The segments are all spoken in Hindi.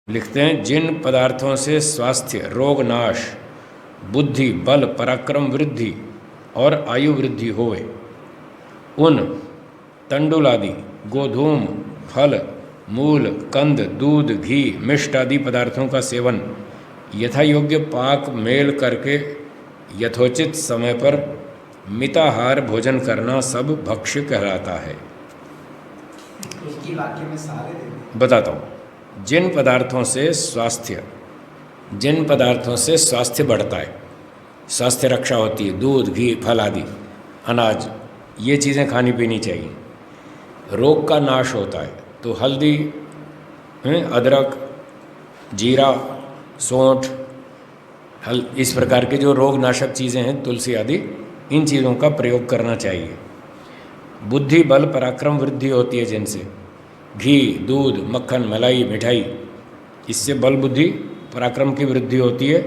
लिखते हैं, जिन पदार्थों से स्वास्थ्य, रोग नाश, बुद्धि, बल, पराक्रम वृद्धि और आयु वृद्धि होवे, उन तंडुल आदि, गोधूम, फल, मूल, कंद, दूध, घी, मिष्ट आदि पदार्थों का सेवन यथा योग्य पाक मेल करके यथोचित समय पर मिताहार भोजन करना सब भक्ष्य कहलाता है। बताता हूँ। जिन पदार्थों से स्वास्थ्य बढ़ता है, स्वास्थ्य रक्षा होती है, दूध, घी, फल आदि, अनाज, ये चीज़ें खानी पीनी चाहिए। रोग का नाश होता है तो हल्दी, अदरक, जीरा, सौंठ, इस प्रकार के जो रोग नाशक चीज़ें हैं, तुलसी आदि, इन चीज़ों का प्रयोग करना चाहिए। बुद्धि, बल, पराक्रम वृद्धि होती है जिनसे, घी, दूध, मक्खन, मलाई, मिठाई, इससे बल, बुद्धि, पराक्रम की वृद्धि होती है,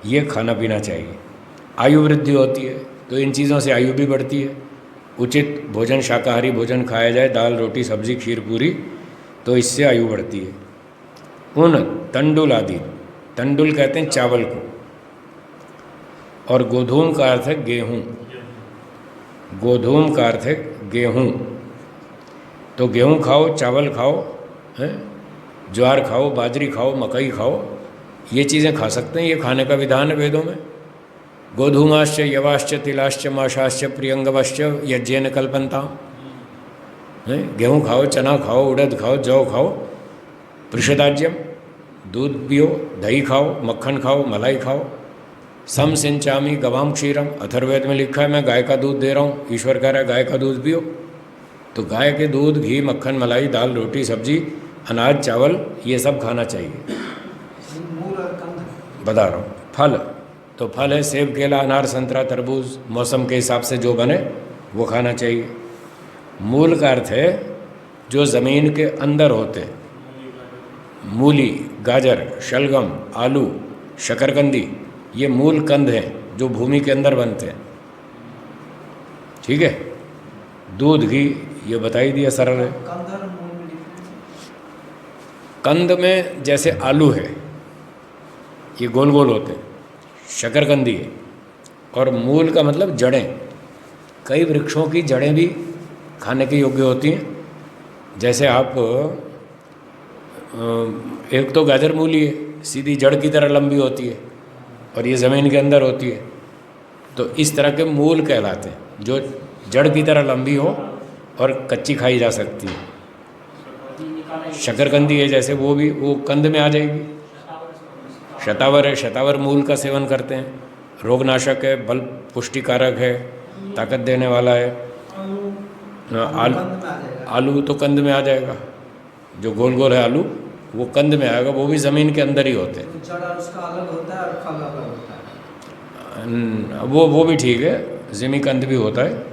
ये खाना पीना चाहिए। आयु वृद्धि होती है तो इन चीज़ों से आयु भी बढ़ती है। उचित भोजन, शाकाहारी भोजन खाया जाए, दाल, रोटी, सब्जी, खीर, पूरी, तो इससे आयु बढ़ती है। उन तंडुल आदि, तंडुल कहते हैं चावल को, और गोधूम का अर्थ है गेहूँ, गोधूम का अर्थ है गेहूँ। तो गेहूँ खाओ, चावल खाओ, ज्वार खाओ, बाजरी खाओ, मकई खाओ, ये चीज़ें खा सकते हैं, ये खाने का विधान है वेदों में। गोधूमाश्च, यवाश्च, तिलाश्च, माशाश्च, प्रियंगवश्च यज्ञेन कल्पन्ता। गेहूँ खाओ, चना खाओ, उड़द खाओ, जौ खाओ, पृषदाज्यम, दूध पियो, दही खाओ, मक्खन खाओ, मलाई खाओ। सम सिंचामी गवाम क्षीरम, अथर्ववेद में लिखा है मैं गाय का दूध दे रहा हूँ, ईश्वर कह रहा है गाय का दूध पियो। तो गाय के दूध, घी, मक्खन, मलाई, दाल, रोटी, सब्जी, अनाज, चावल, ये सब खाना चाहिए। बता रहा हूँ। फल, तो फल है सेब, केला, अनार, संतरा, तरबूज, मौसम के हिसाब से जो बने वो खाना चाहिए। मूल का अर्थ है जो ज़मीन के अंदर होते हैं, मूली, गाजर, शलगम, आलू, शकरकंदी, ये मूल कंद हैं जो भूमि के अंदर बनते हैं। ठीक है। दूध, घी, ये बता ही दिया, सरल है। कंद में जैसे आलू है, ये गोल गोल होते हैं, शकरकंदी है, और मूल का मतलब जड़ें। कई वृक्षों की जड़ें भी खाने के योग्य होती हैं। जैसे आप एक तो गाजर मूली है, सीधी जड़ की तरह लंबी होती है, और ये ज़मीन के अंदर होती है, तो इस तरह के मूल कहलाते हैं, जो जड़ की तरह लंबी हो और कच्ची खाई जा सकती है। शकरकंदी है जैसे, वो कंद में आ जाएगी। शतावर है, शतावर मूल का सेवन करते हैं, रोगनाशक है, बल पुष्टिकारक है, ताकत देने वाला है। आलू तो कंद में आ जाएगा, जो गोल गोल है आलू, वो कंद में आएगा, वो भी ज़मीन के अंदर ही होते हैं। जड़ उसका अलग होता है और फल अलग होता है। वो भी ठीक है, जिमीकंद भी होता है,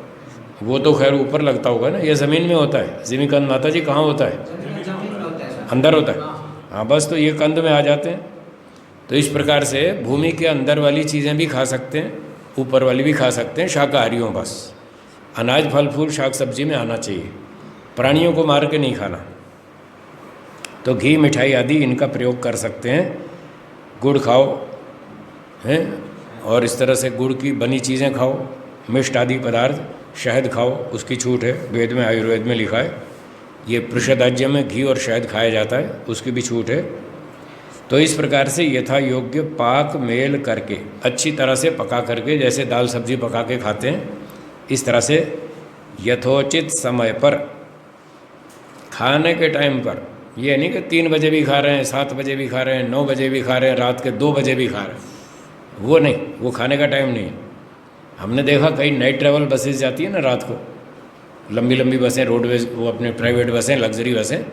वो तो खैर ऊपर लगता होगा ना, ये ज़मीन में होता है। जिमीकंद माता जी कहाँ होता है? अंदर होता है। हाँ, बस तो ये कंद में आ जाते हैं। तो इस प्रकार से भूमि के अंदर वाली चीज़ें भी खा सकते हैं, ऊपर वाली भी खा सकते हैं, शाकाहारियों बस। अनाज, फल फूल, शाक सब्जी में आना चाहिए, प्राणियों को मार के नहीं खाना। तो घी, मिठाई आदि इनका प्रयोग कर सकते हैं। गुड़ खाओ, हैं, और इस तरह से गुड़ की बनी चीज़ें खाओ, मिष्ट आदि पदार्थ, शहद खाओ, उसकी छूट है, वेद में, आयुर्वेद में लिखा है। ये पृषदाज्य में घी और शहद खाया जाता है, उसकी भी छूट है। तो इस प्रकार से यथा योग्य पाक मेल करके, अच्छी तरह से पका करके, जैसे दाल सब्जी पका के खाते हैं, इस तरह से यथोचित समय पर, खाने के टाइम पर, ये नहीं कि 3 बजे भी खा रहे हैं, 7 बजे भी खा रहे हैं, 9 बजे भी खा रहे हैं, रात के 2 बजे भी खा रहे हैं, वो नहीं, वो खाने का टाइम नहीं है। हमने देखा कई नाइट ट्रैवल बसेस जाती है ना रात को, लंबी लंबी बसें, रोडवेज, वो अपने प्राइवेट बसें, लग्जरी बसें,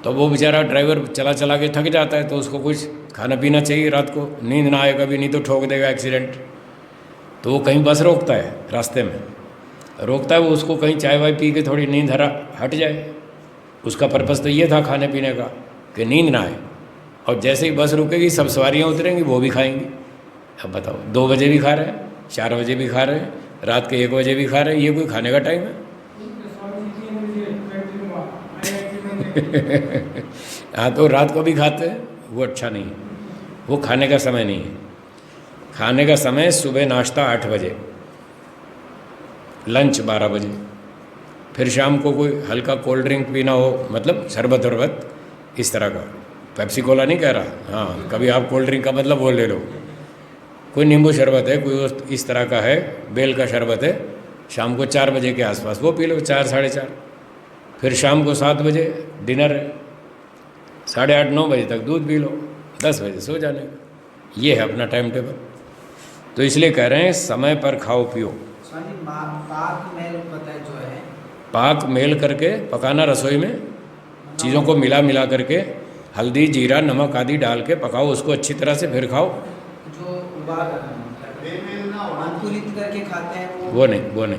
तो वो बेचारा ड्राइवर चला चला के थक जाता है, तो उसको कुछ खाना पीना चाहिए रात को, नींद ना आए कभी, नहीं तो ठोक देगा एक्सीडेंट। तो वो कहीं बस रोकता है, रास्ते में रोकता है, वो उसको कहीं चाय वाय पी के थोड़ी नींद हट जाए। उसका पर्पज़ तो ये था खाने पीने का कि नींद ना आए। और जैसे ही बस रुकेगी, सब सवारियाँ उतरेंगी, वो भी खाएंगी। अब बताओ, 2 बजे भी खा रहे हैं, 4 बजे भी खा रहे हैं, रात के 1 बजे भी खा रहे हैं, ये कोई खाने का टाइम है? हाँ, तो रात को भी खाते हैं, वो अच्छा नहीं है, वो खाने का समय नहीं है। खाने का समय सुबह नाश्ता 8 बजे, लंच 12 बजे, फिर शाम को कोई हल्का कोल्ड ड्रिंक पीना हो, मतलब शरबत वरबत इस तरह का, पेप्सी कोला नहीं कह रहा, हाँ कभी आप कोल्ड ड्रिंक का मतलब वो ले लो, कोई नींबू शरबत है, कोई इस तरह का है, बेल का शरबत है, शाम को 4 बजे के आसपास वो पी लो, 4 साढ़े 4। फिर शाम को 7 बजे डिनर है, 8:30 9 बजे तक दूध पी लो, 10 बजे सो जाने का। ये है अपना टाइम टेबल। तो इसलिए कह रहे हैं समय पर खाओ पियो। स्वामी पाक मेल बताए जो है, पाक मेल करके पकाना, रसोई में चीज़ों को मिला करके हल्दी जीरा नमक आदि डाल के पकाओ उसको अच्छी तरह से, फिर खाओ। जो अंकुरित करके खाते हैं वो नहीं,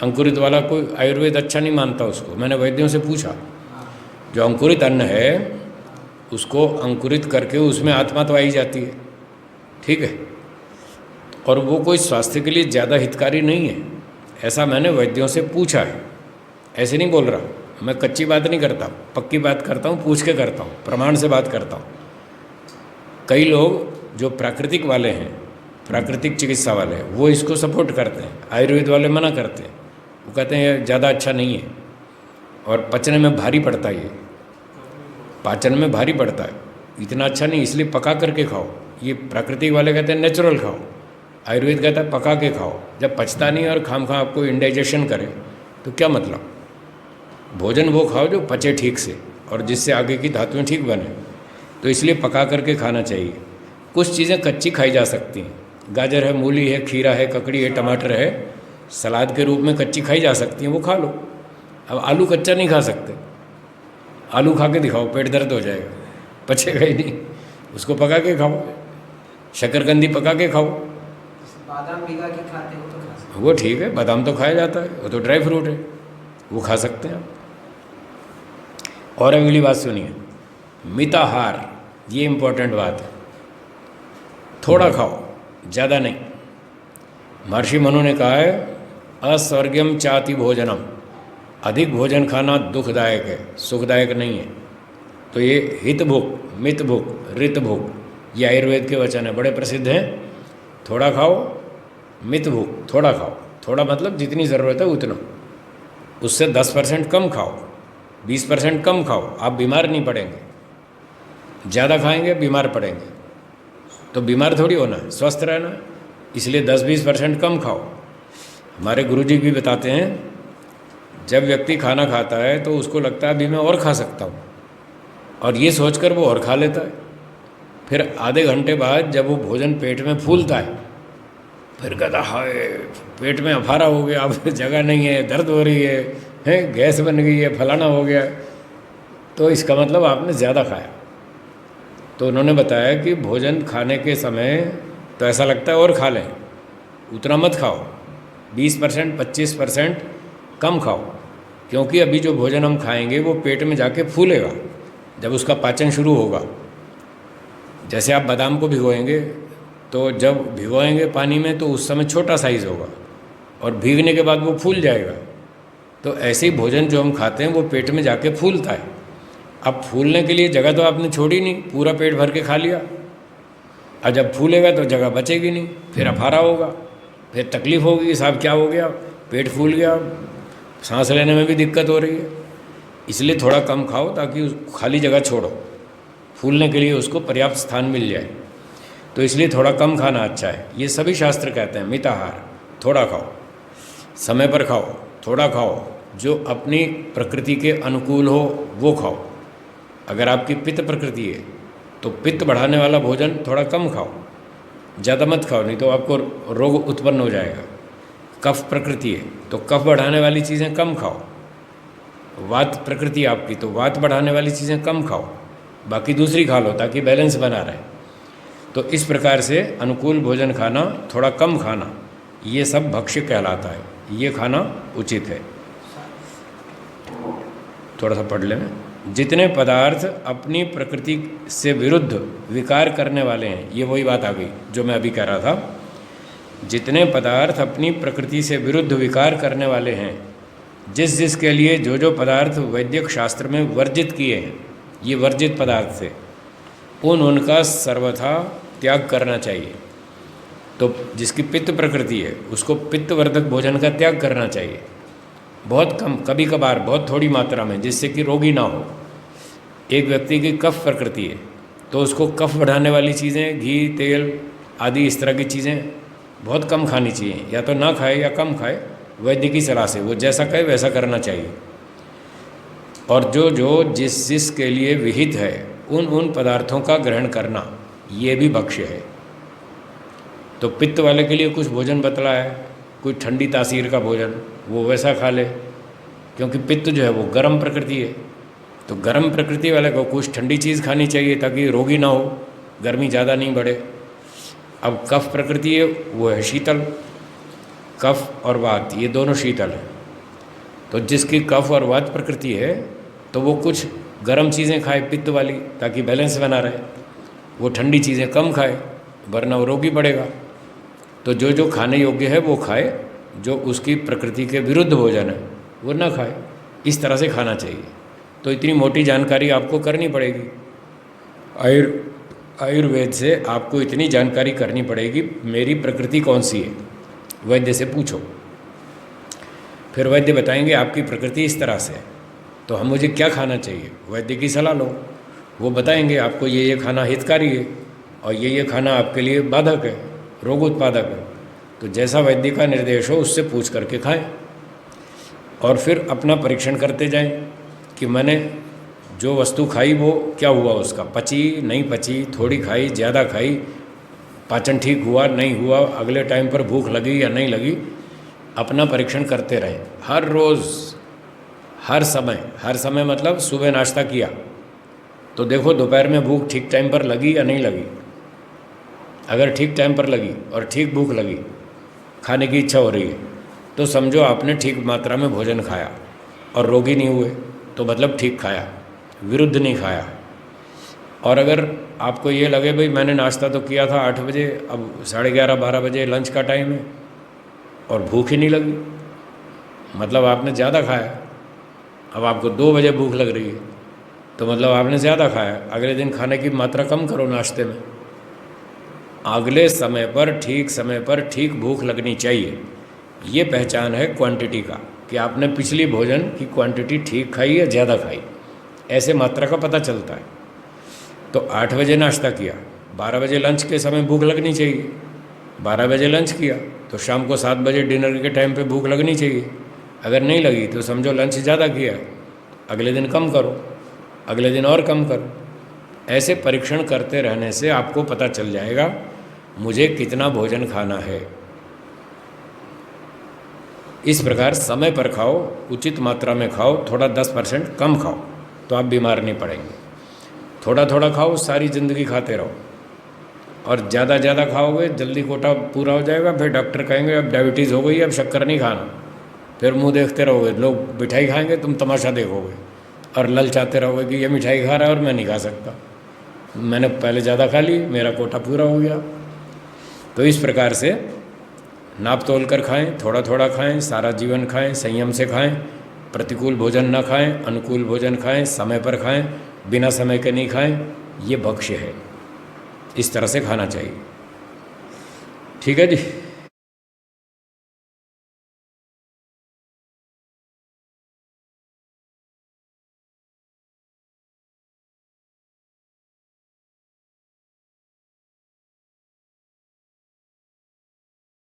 अंकुरित वाला कोई आयुर्वेद अच्छा नहीं मानता उसको। मैंने वैद्यों से पूछा, जो अंकुरित अन्न है उसको अंकुरित करके उसमें आत्मा तो आई जाती है, ठीक है, और वो कोई स्वास्थ्य के लिए ज़्यादा हितकारी नहीं है, ऐसा मैंने वैद्यों से पूछा है। ऐसे नहीं बोल रहा, मैं कच्ची बात नहीं करता, पक्की बात करता हूँ, पूछ के करता हूँ, प्रमाण से बात करता हूँ। कई लोग जो प्राकृतिक वाले हैं, प्राकृतिक चिकित्सा वाले हैं, वो इसको सपोर्ट करते हैं, आयुर्वेद वाले मना करते हैं, वो कहते हैं ये ज़्यादा अच्छा नहीं है और पचने में भारी पड़ता है, ये पाचन में भारी पड़ता है, इतना अच्छा नहीं, इसलिए पका करके खाओ। ये प्राकृतिक वाले कहते हैं नेचुरल खाओ, आयुर्वेद कहता है पका के खाओ। जब पचता नहीं और खाम खा आपको इंडाइजेशन करे तो क्या मतलब? भोजन वो खाओ जो पचे ठीक से और जिससे आगे की धातुएं ठीक बने, तो इसलिए पका करके खाना चाहिए। कुछ चीज़ें कच्ची खाई जा सकती हैं, गाजर है, मूली है, खीरा है, ककड़ी है, टमाटर है, सलाद के रूप में कच्ची खाई जा सकती हैं, वो खा लो। अब आलू कच्चा नहीं खा सकते, आलू खा के दिखाओ, पेट दर्द हो जाएगा, पचेगा ही नहीं, उसको पका के खाओ। शकरकंदी पका के खाओ, बादाम भिगा के खाते हो तो खा सकते वो ठीक है, बादाम तो खाया जाता है, वो तो ड्राई फ्रूट है, वो खा सकते हैं आप। और अगली बात सुनिए, मिताहार, ये इम्पोर्टेंट बात है। थोड़ा खाओ, ज़्यादा नहीं। महर्षि मनु ने कहा है अस्वर्ग्यम चाति भोजनम, अधिक भोजन खाना दुखदायक है, सुखदायक नहीं है। तो ये हित भुक, मित भुक, ऋत भुक, ये आयुर्वेद के वचन है, बड़े प्रसिद्ध हैं। थोड़ा खाओ, मित भुक, थोड़ा खाओ, थोड़ा मतलब जितनी ज़रूरत है उतना, उससे 10% कम खाओ, 20% कम खाओ, आप बीमार नहीं पड़ेंगे। ज़्यादा खाएंगे बीमार पड़ेंगे, तो बीमार थोड़ी होना है, स्वस्थ रहना है, इसलिए 10-20% कम खाओ। हमारे गुरुजी भी बताते हैं, जब व्यक्ति खाना खाता है तो उसको लगता है अभी मैं और खा सकता हूँ, और ये सोचकर वो और खा लेता है। फिर आधे घंटे बाद जब वो भोजन पेट में फूलता है, फिर कहता हाय पेट में अफारा हो गया, अब जगह नहीं है, दर्द हो रही है, गैस बन गई है, फलाना हो गया, तो इसका मतलब आपने ज़्यादा खाया। तो उन्होंने बताया कि भोजन खाने के समय तो ऐसा लगता है और खा लें, उतना मत खाओ, 20% 25% कम खाओ, क्योंकि अभी जो भोजन हम खाएंगे वो पेट में जाके फूलेगा जब उसका पाचन शुरू होगा। जैसे आप बादाम को भिगोएंगे, तो जब भिगोएंगे पानी में तो उस समय छोटा साइज़ होगा और भीगने के बाद वो फूल जाएगा। तो ऐसे ही भोजन जो हम खाते हैं वो पेट में जाके फूलता है। अब फूलने के लिए जगह तो आपने छोड़ी नहीं, पूरा पेट भर के खा लिया, और जब फूलेगा तो जगह बचेगी नहीं, फिर अफारा होगा, फिर तकलीफ होगी, साहब क्या हो गया, पेट फूल गया, सांस लेने में भी दिक्कत हो रही है। इसलिए थोड़ा कम खाओ ताकि खाली जगह छोड़ो, फूलने के लिए उसको पर्याप्त स्थान मिल जाए। तो इसलिए थोड़ा कम खाना अच्छा है, ये सभी शास्त्र कहते हैं। मिताहार, थोड़ा खाओ, समय पर खाओ, थोड़ा खाओ, जो अपनी प्रकृति के अनुकूल हो वो खाओ। अगर आपकी पित्त प्रकृति है तो पित्त बढ़ाने वाला भोजन थोड़ा कम खाओ, ज़्यादा मत खाओ, नहीं तो आपको रोग उत्पन्न हो जाएगा। कफ प्रकृति है तो कफ बढ़ाने वाली चीज़ें कम खाओ। वात प्रकृति आपकी तो वात बढ़ाने वाली चीज़ें कम खाओ, बाकी दूसरी खा लो ताकि बैलेंस बना रहे। तो इस प्रकार से अनुकूल भोजन खाना, थोड़ा कम खाना, ये सब भक्ष्य कहलाता है, ये खाना उचित है। थोड़ा सा पढ़ लें। जितने पदार्थ अपनी प्रकृति से विरुद्ध विकार करने वाले हैं, ये वही बात आ गई जो मैं अभी कह रहा था। जितने पदार्थ अपनी प्रकृति से विरुद्ध विकार करने वाले हैं, जिस जिसके लिए जो जो पदार्थ वैदिक शास्त्र में वर्जित किए हैं, ये वर्जित पदार्थ थे, उनका सर्वथा त्याग करना चाहिए। तो जिसकी पित्त प्रकृति है उसको पित्तवर्धक भोजन का त्याग करना चाहिए, बहुत कम, कभी कभार, बहुत थोड़ी मात्रा में, जिससे कि रोगी ना हो। एक व्यक्ति की कफ प्रकृति है तो उसको कफ बढ़ाने वाली चीज़ें, घी, तेल आदि इस तरह की चीज़ें बहुत कम खानी चाहिए, या तो ना खाए या कम खाए, वैद्य की सलाह से। वो जैसा कहे वैसा करना चाहिए। और जो जो जिस जिस के लिए विहित है उन पदार्थों का ग्रहण करना, ये भी भक्ष्य है। तो पित्त वाले के लिए कुछ भोजन बतला है, कोई ठंडी तासीर का भोजन, वो वैसा खा ले, क्योंकि पित्त जो है वो गर्म प्रकृति है। तो गर्म प्रकृति वाले को कुछ ठंडी चीज़ खानी चाहिए ताकि रोगी ना हो, गर्मी ज़्यादा नहीं बढ़े। अब कफ प्रकृति है, वो है शीतल। कफ और वात ये दोनों शीतल है। तो जिसकी कफ और वात प्रकृति है तो वो कुछ गर्म चीज़ें खाए पित्त वाली, ताकि बैलेंस बना रहे। वो ठंडी चीज़ें कम खाए, वरना वो रोगी पड़ेगा। तो जो जो खाने योग्य है वो खाए, जो उसकी प्रकृति के विरुद्ध भोजन है वो ना खाए। इस तरह से खाना चाहिए। तो इतनी मोटी जानकारी आपको करनी पड़ेगी। आयुर्वेद से आपको इतनी जानकारी करनी पड़ेगी, मेरी प्रकृति कौन सी है, वैद्य से पूछो। फिर वैद्य बताएंगे आपकी प्रकृति इस तरह से है, तो हम मुझे क्या खाना चाहिए, वैद्य की सलाह लो। वो बताएंगे आपको ये खाना हितकारी है और ये खाना आपके लिए बाधक है, रोग उत्पादक है। तो जैसा वैद्य का निर्देश हो उससे पूछ करके खाएं। और फिर अपना परीक्षण करते जाएं कि मैंने जो वस्तु खाई वो क्या हुआ, उसका पची नहीं पची, थोड़ी खाई ज़्यादा खाई, पाचन ठीक हुआ नहीं हुआ, अगले टाइम पर भूख लगी या नहीं लगी। अपना परीक्षण करते रहें हर रोज़, हर समय मतलब सुबह नाश्ता किया तो देखो दोपहर में भूख ठीक टाइम पर लगी या नहीं लगी। अगर ठीक टाइम पर लगी और ठीक भूख लगी, खाने की इच्छा हो रही है, तो समझो आपने ठीक मात्रा में भोजन खाया और रोगी नहीं हुए, तो मतलब ठीक खाया, विरुद्ध नहीं खाया। और अगर आपको ये लगे भाई मैंने नाश्ता तो किया था 8 बजे, अब 11:30-12 बजे लंच का टाइम है और भूख ही नहीं लगी, मतलब आपने ज़्यादा खाया। अब आपको 2 बजे भूख लग रही है तो मतलब आपने ज़्यादा खाया। अगले दिन खाने की मात्रा कम करो नाश्ते में। अगले समय पर ठीक भूख लगनी चाहिए। ये पहचान है क्वांटिटी का, कि आपने पिछली भोजन की क्वांटिटी ठीक खाई या ज़्यादा खाई, ऐसे मात्रा का पता चलता है। तो 8 बजे नाश्ता किया, 12 बजे लंच के समय भूख लगनी चाहिए। 12 बजे लंच किया तो शाम को 7 बजे डिनर के टाइम पे भूख लगनी चाहिए। अगर नहीं लगी तो समझो लंच ज़्यादा किया, अगले दिन कम करो, अगले दिन और कम करो। ऐसे परीक्षण करते रहने से आपको पता चल जाएगा मुझे कितना भोजन खाना है। इस प्रकार समय पर खाओ, उचित मात्रा में खाओ, थोड़ा 10% कम खाओ तो आप बीमार नहीं पड़ेंगे। थोड़ा थोड़ा खाओ, सारी ज़िंदगी खाते रहो। और ज़्यादा खाओगे जल्दी कोटा पूरा हो जाएगा, फिर डॉक्टर कहेंगे अब डायबिटीज़ हो गई, अब शक्कर नहीं खाना। फिर मुंह देखते रहोगे, लोग मिठाई खाएंगे, तुम तमाशा देखोगे और ललचाते रहोगे कि ये मिठाई खा रहा है और मैं नहीं खा सकता, मैंने पहले ज़्यादा खा ली, मेरा कोटा पूरा हो गया। तो इस प्रकार से नाप तोल कर खाएं, थोड़ा थोड़ा खाएं, सारा जीवन खाएं, संयम से खाएं, प्रतिकूल भोजन ना खाएं, अनुकूल भोजन खाएं, समय पर खाएं, बिना समय के नहीं खाएं। ये भक्ष्य है, इस तरह से खाना चाहिए। ठीक है जी।